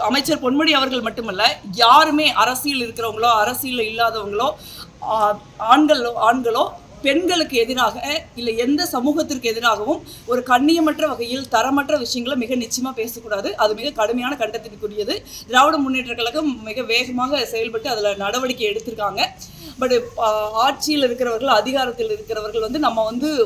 அமைச்சர் பொன்முடி அவர்கள் மட்டுமல்ல, யாருமே அரசியல் இருக்கிறவங்களோ அரசியலில் இல்லாதவங்களோ ஆண்களோ பெண்களுக்கு எதிராக இல்லை எந்த சமூகத்திற்கு எதிராகவும் ஒரு கண்ணியமற்ற வகையில் தரமற்ற விஷயங்களை மிக நிச்சயமாக பேசக்கூடாது. அது மிக கடுமையான கண்டனத்திற்குரியது. திராவிட முன்னேற்ற கழகம் மிக வேகமாக செயல்பட்டு அதில் நடவடிக்கை எடுத்திருக்காங்க. பட் ஆட்சியில் இருக்கிறவர்கள், அதிகாரத்தில் இருக்கிறவர்கள் நம்ம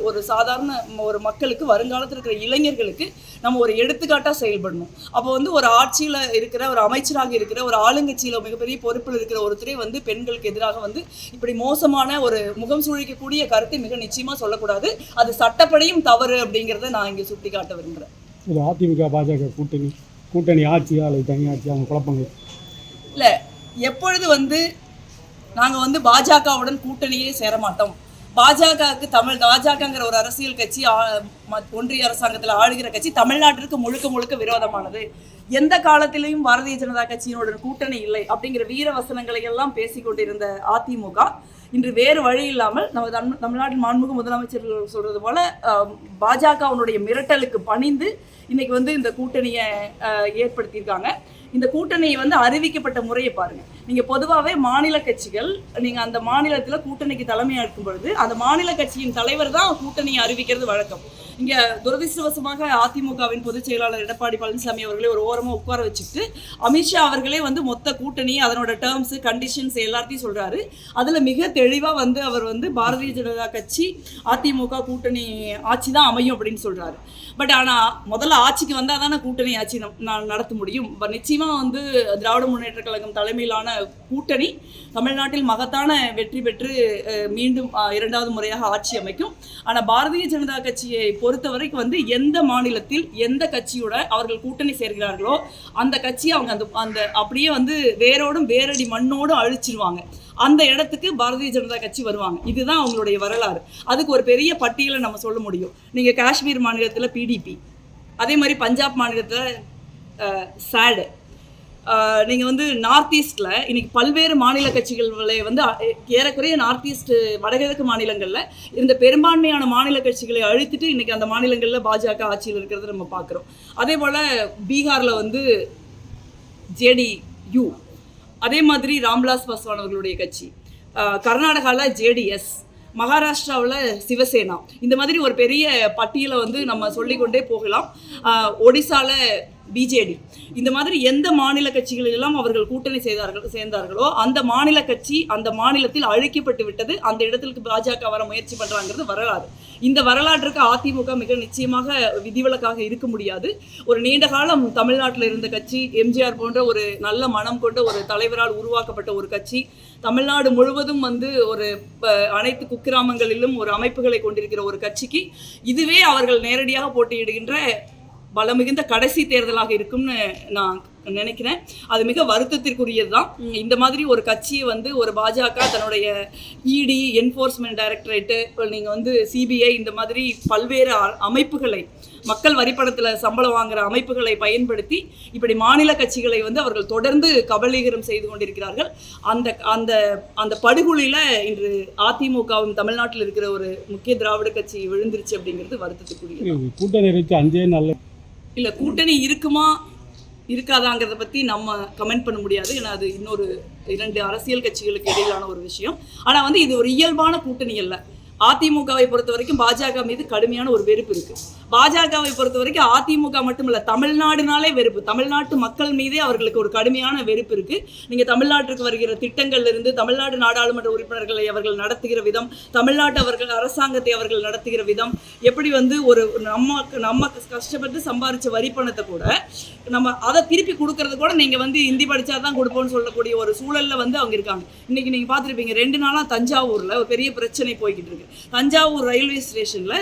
ஒரு சாதாரண ஒரு மக்களுக்கு, வருங்காலத்தில் இருக்கிற இளைஞர்களுக்கு நம்ம ஒரு எடுத்துக்காட்டாக செயல்படணும். அப்போ ஒரு ஆட்சியில் இருக்கிற ஒரு அமைச்சராக இருக்கிற ஒரு ஆளுங்கட்சியில் மிகப்பெரிய பொறுப்பில் இருக்கிற ஒருத்தரே பெண்களுக்கு எதிராக இப்படி மோசமான ஒரு முகம் சுழிக்கக்கூடிய கருத்தை மிக நிச்சயமாக சொல்லக்கூடாது. அது சட்டப்படியும் தவறு அப்படிங்கிறத நான் இங்கே சுட்டி காட்ட விரும்புகிறேன். அதிமுக பாஜக கூட்டணி ஆட்சியா அல்லது தனி ஆட்சியா குழப்பங்கள் இல்லை. எப்பொழுது நாங்கள் பாஜகவுடன் கூட்டணியே சேரமாட்டோம். பாஜகங்கிற ஒரு அரசியல் கட்சி ஒன்றிய அரசாங்கத்தில் ஆளுகிற கட்சி தமிழ்நாட்டிற்கு முழுக்க விரோதமானது. எந்த காலத்திலையும் பாரதிய ஜனதா கட்சியினோட கூட்டணி இல்லை அப்படிங்கிற வீர வசனங்களை எல்லாம் பேசிக்கொண்டிருந்த அதிமுக இன்று வேறு வழி இல்லாமல் நம்ம தமிழ்நாட்டின் மாண்புமிகு முதலமைச்சர்கள் சொல்றது போல பாஜகவுடைய மிரட்டலுக்கு பணிந்து இன்னைக்கு இந்த கூட்டணியை ஏற்படுத்தியிருக்காங்க. இந்த கூட்டணி அறிவிக்கப்பட்ட முறையை பாருங்க. நீங்க பொதுவாகவே மாநில கட்சிகள், நீங்க அந்த மாநிலத்தில் கூட்டணிக்கு தலைமையேற்கும் பொழுது அந்த மாநில கட்சியின் தலைவர் தான் கூட்டணியை அறிவிக்கிறது வழக்கம். இங்க துரதிருஷ்டவசமாக அதிமுகவின் பொதுச் செயலாளர் எடப்பாடி பழனிசாமி அவர்களே ஒரு ஓரமாக உட்கார வச்சுட்டு அமித்ஷா அவர்களே மொத்த கூட்டணி, அதனோட டேர்ம்ஸ், கண்டிஷன்ஸ் எல்லாத்தையும் சொல்றாரு. அதுல மிக தெளிவா அவர் பாரதிய ஜனதா கட்சி அதிமுக கூட்டணி ஆட்சி தான் அமையும் அப்படின்னு சொல்றாரு. பட் ஆனா முதல்ல ஆட்சிக்கு வந்தால் தானே கூட்டணி ஆட்சி நடத்த முடியும். நிச்சயமா திராவிட முன்னேற்ற கழகம் தலைமையிலான கூட்டணி தமிழ்நாட்டில் மகத்தான வெற்றி பெற்று மீண்டும் இரண்டாவது முறையாக ஆட்சி அமைக்கும். ஆனால் பாரதிய ஜனதா கட்சியை பொறுத்த வரைக்கும் எந்த மாநிலத்தில் எந்த கட்சியோட அவர்கள் கூட்டணி சேர்கிறார்களோ அந்த கட்சியை அவங்க அந்த அப்படியே வேரோடும் வேரடி மண்ணோடும் அழிச்சிருவாங்க. அந்த இடத்துக்கு பாரதிய ஜனதா கட்சி வருவாங்க. இதுதான் அவங்களுடைய வரலாறு. அதுக்கு ஒரு பெரிய பட்டியலை நம்ம சொல்ல முடியும். நீங்கள் காஷ்மீர் மாநிலத்தில் பிடிபி, அதே மாதிரி பஞ்சாப் மாநிலத்தில் சாடு, நீங்கள் நார்த் ஈஸ்டில் இன்னைக்கு பல்வேறு மாநில கட்சிகளை ஏறக்குறைய நார்த் ஈஸ்ட் வடகிழக்கு மாநிலங்களில் இருந்த பெரும்பான்மையான மாநில கட்சிகளை அழித்துட்டு இன்னைக்கு அந்த மாநிலங்களில் பாஜக ஆட்சியில் இருக்கிறத நம்ம பார்க்குறோம். அதே போல் பீகாரில் ஜேடியு, அதே மாதிரி ராம்விலாஸ் பாஸ்வான் அவர்களுடைய கட்சி, கர்நாடகாவில் ஜேடிஎஸ், மகாராஷ்டிராவில் சிவசேனா, இந்த மாதிரி ஒரு பெரிய பட்டியலை நம்ம சொல்லிக்கொண்டே போகலாம். ஒடிசாவில் பிஜேடி, இந்த மாதிரி எந்த மாநில கட்சிகளெல்லாம் அவர்கள் கூட்டணி சேர்ந்தார்களோ அந்த மாநில கட்சி அந்த மாநிலத்தில் அழிக்கப்பட்டு விட்டது. அந்த இடத்திற்கு பாஜக வர முயற்சி பண்ணுறாங்கிறது வரலாறு. இந்த வரலாற்றுக்கு அதிமுக மிக நிச்சயமாக விதிவிலக்காக இருக்க முடியாது. ஒரு நீண்ட காலம் தமிழ்நாட்டில் இருந்த கட்சி, எம்ஜிஆர் போன்ற ஒரு நல்ல மனம் கொண்ட ஒரு தலைவரால் உருவாக்கப்பட்ட ஒரு கட்சி, தமிழ்நாடு முழுவதும் ஒரு அனைத்து குக்கிராமங்களிலும் ஒரு அமைப்புகளை கொண்டிருக்கிற ஒரு கட்சிக்கு இதுவே அவர்கள் நேரடியாக போட்டியிடுகின்ற பலம் மிகுந்த கடைசி தேர்தலாக இருக்கும்னு நான் நினைக்கிறேன். அது மிக வருத்தத்திற்குரியது தான். இந்த மாதிரி ஒரு கட்சியை ஒரு பாஜக தன்னுடைய இடி, என்ஃபோர்ஸ்மெண்ட் டைரக்டரேட்டு, நீங்கள் சிபிஐ, இந்த மாதிரி பல்வேறு அமைப்புகளை, மக்கள் வரிப்பணத்தில் சம்பளம் வாங்குகிற அமைப்புகளை பயன்படுத்தி இப்படி மாநில கட்சிகளை அவர்கள் தொடர்ந்து கபலீகரம் செய்து கொண்டிருக்கிறார்கள். அந்த அந்த அந்த படுகொலியில் இன்று அதிமுகவும் தமிழ்நாட்டில் இருக்கிற ஒரு முக்கிய திராவிட கட்சி விழுந்துருச்சு அப்படிங்கிறது வருத்தத்துக்குரியது. கூட்டணி இல்லை, கூட்டணி இருக்குமா இருக்காதாங்கிறத பற்றி நம்ம கமெண்ட் பண்ண முடியாது. ஏன்னா அது இன்னொரு 2 அரசியல் கட்சிகளுக்கு இடையிலான ஒரு விஷயம். ஆனால் இது ஒரு இயல்பான கூட்டணி அல்ல. அதிமுகவை பொறுத்த வரைக்கும் பாஜக மீது கடுமையான ஒரு வெறுப்பு இருக்கு. பாஜகவை பொறுத்த வரைக்கும் அதிமுக மட்டுமல்ல, தமிழ்நாடுனாலே வெறுப்பு, தமிழ்நாட்டு மக்கள் மீதே அவர்களுக்கு ஒரு கடுமையான வெறுப்பு இருக்கு. நீங்க தமிழ்நாட்டிற்கு வருகிற திட்டங்கள்ல இருந்து, தமிழ்நாடு நாடாளுமன்ற உறுப்பினர்களை அவர்கள் நடத்துகிற விதம், தமிழ்நாட்டு அரசாங்கத்தை அவர்கள் நடத்துகிற விதம், எப்படி ஒரு நம்ம கஷ்டப்பட்டு சம்பாரிச்ச வரி பணத்தை கூட நம்ம அதை திருப்பி கொடுக்கறது கூட நீங்க ஹிந்தி படிச்சாதான் கொடுப்போம்னு சொல்லக்கூடிய ஒரு சூழல்ல அவங்க இருக்காங்க. இன்னைக்கு நீங்க பார்த்துருப்பீங்க, 2 நாளா தஞ்சாவூர்ல ஒரு பெரிய பிரச்சனை போய்கிட்டு இருக்கு. தஞ்சாவூர் ரயில்வே ஸ்டேஷன்ல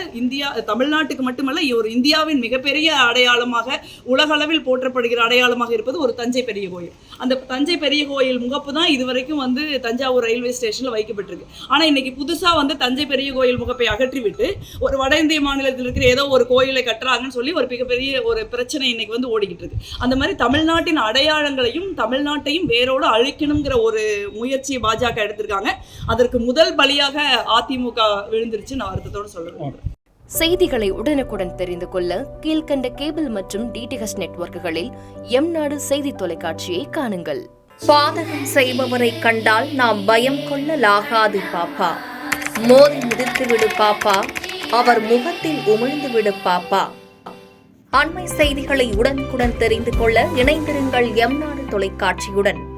தமிழ்நாட்டுக்கு மட்டுமல்ல, ஒரு இந்தியாவின் மிகப்பெரிய அடையாளமாக, உலகளவில் போற்றப்படுகிற அடையாளமாக இருப்பது ஒரு தஞ்சை பெரிய கோயில். அந்த தஞ்சை பெரிய கோயில் முகப்பு தான் இதுவரைக்கும் தஞ்சாவூர் ரயில்வே ஸ்டேஷன்ல வைக்கப்பட்டிருக்கு. ஆனா இன்னைக்கு புதுசா தஞ்சை பெரிய கோயில் முகப்பை அகற்றிவிட்டு ஒரு வட இந்திய மாநிலத்தில் இருக்கிற ஏதோ ஒரு கோயிலை கட்டுறாங்கன்னு சொல்லி ஒரு மிகப்பெரிய ஒரு பிரச்சனை இன்னைக்கு ஓடிக்கிட்டு இருக்கு. அந்த மாதிரி தமிழ்நாட்டின் அடையாளங்களையும் தமிழ்நாட்டையும் வேரோடு அழிக்கணுங்கிற ஒரு முயற்சியை பாஜக எடுத்திருக்காங்க. அதற்கு முதல் பலியாக அதிமுக விழுந்துருச்சு. நான் வருத்தத்தோடு சொல்ல விரும்புகிறேன். செய்திகளை உடனுக்குடன் தெரிந்து கொள்ள கீழ்க்கண்ட கேபிள் மற்றும் டிடிஹெச் நெட்வொர்க்குகளில் எம்நாடு செய்தி தொலைக்காட்சியை காணுங்கள். பாதகம் செய்பவரை கண்டால் நாம் பயம் கொள்ளலாகாது பாப்பா. மோதி மிதித்துவிடு பாப்பா, அவர் முகத்தில் உமிழ்ந்துவிடு பாப்பா. அண்மை செய்திகளை உடனுக்குடன் தெரிந்து கொள்ள இணைந்திருங்கள் எம்நாடு தொலைக்காட்சியுடன்.